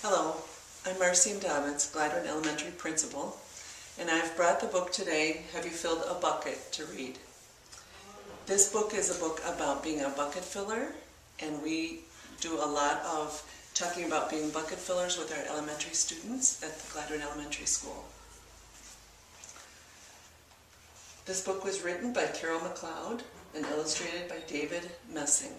Hello, I'm Marcene Damitz, Gladwin Elementary Principal, and I've brought the book today, Have You Filled a Bucket, to read. This book is a book about being a bucket filler, and we do a lot of talking about being bucket fillers with our elementary students at the Gladwin Elementary School. This book was written by Carol McLeod and illustrated by David Messing.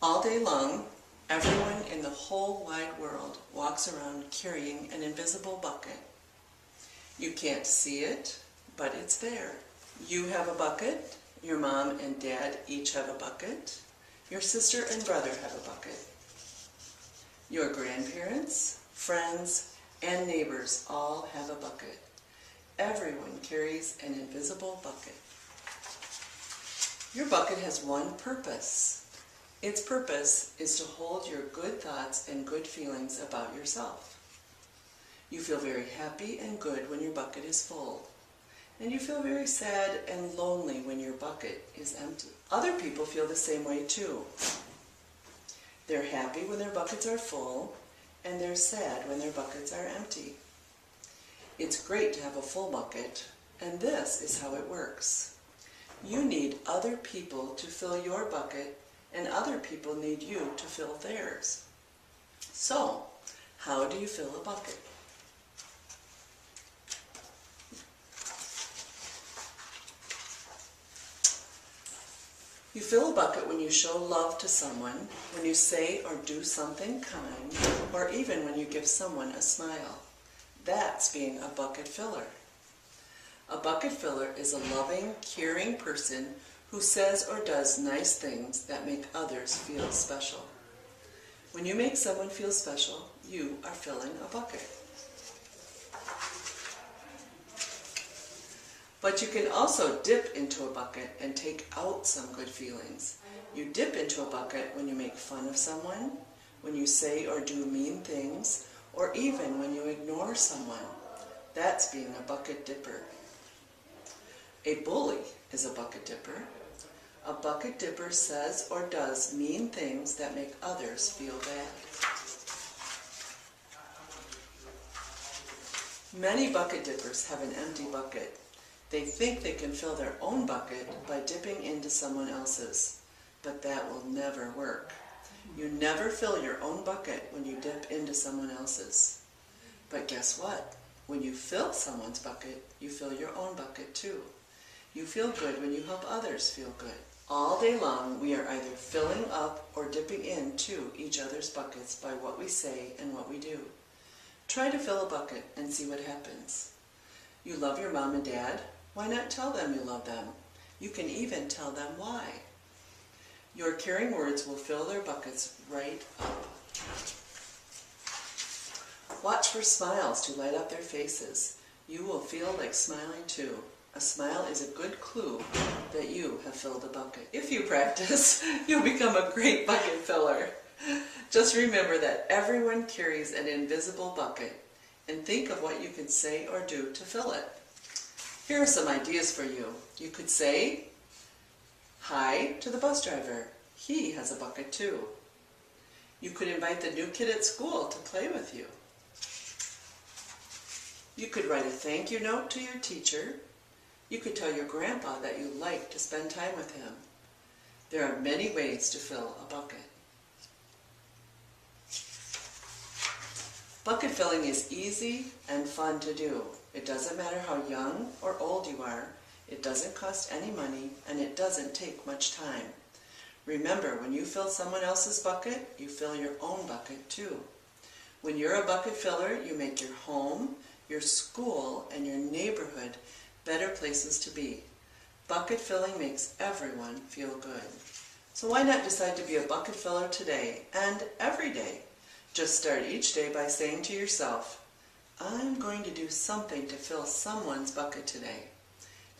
All day long, everyone in the whole wide world walks around carrying an invisible bucket. You can't see it, but it's there. You have a bucket, your mom and dad each have a bucket, your sister and brother have a bucket. Your grandparents, friends, and neighbors all have a bucket. Everyone carries an invisible bucket. Your bucket has one purpose. Its purpose is to hold your good thoughts and good feelings about yourself. You feel very happy and good when your bucket is full, and you feel very sad and lonely when your bucket is empty. Other people feel the same way too. They're happy when their buckets are full, and they're sad when their buckets are empty. It's great to have a full bucket, and this is how it works. You need other people to fill your bucket, and other people need you to fill theirs. So, how do you fill a bucket? You fill a bucket when you show love to someone, when you say or do something kind, or even when you give someone a smile. That's being a bucket filler. A bucket filler is a loving, caring person who says or does nice things that make others feel special. When you make someone feel special, you are filling a bucket. But you can also dip into a bucket and take out some good feelings. You dip into a bucket when you make fun of someone, when you say or do mean things, or even when you ignore someone. That's being a bucket dipper. A bully is a bucket dipper. A bucket dipper says or does mean things that make others feel bad. Many bucket dippers have an empty bucket. They think they can fill their own bucket by dipping into someone else's, but that will never work. You never fill your own bucket when you dip into someone else's. But guess what? When you fill someone's bucket, you fill your own bucket too. You feel good when you help others feel good. All day long, we are either filling up or dipping into each other's buckets by what we say and what we do. Try to fill a bucket and see what happens. You love your mom and dad? Why not tell them you love them? You can even tell them why. Your caring words will fill their buckets right up. Watch for smiles to light up their faces. You will feel like smiling too. A smile is a good clue that you have filled a bucket. If you practice, you'll become a great bucket filler. Just remember that everyone carries an invisible bucket, and think of what you can say or do to fill it. Here are some ideas for you. You could say hi to the bus driver. He has a bucket too. You could invite the new kid at school to play with you. You could write a thank you note to your teacher. You could tell your grandpa that you like to spend time with him. There are many ways to fill a bucket. Bucket filling is easy and fun to do. It doesn't matter how young or old you are. It doesn't cost any money, and it doesn't take much time. Remember, when you fill someone else's bucket, you fill your own bucket too. When you're a bucket filler, you make your home, your school, and your neighborhood better places to be. Bucket filling makes everyone feel good. So why not decide to be a bucket filler today and every day? Just start each day by saying to yourself, I'm going to do something to fill someone's bucket today.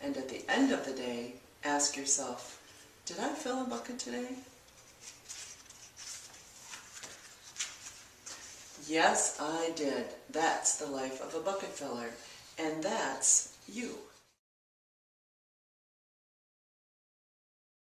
And at the end of the day, ask yourself, did I fill a bucket today? Yes, I did. That's the life of a bucket filler. And that's you.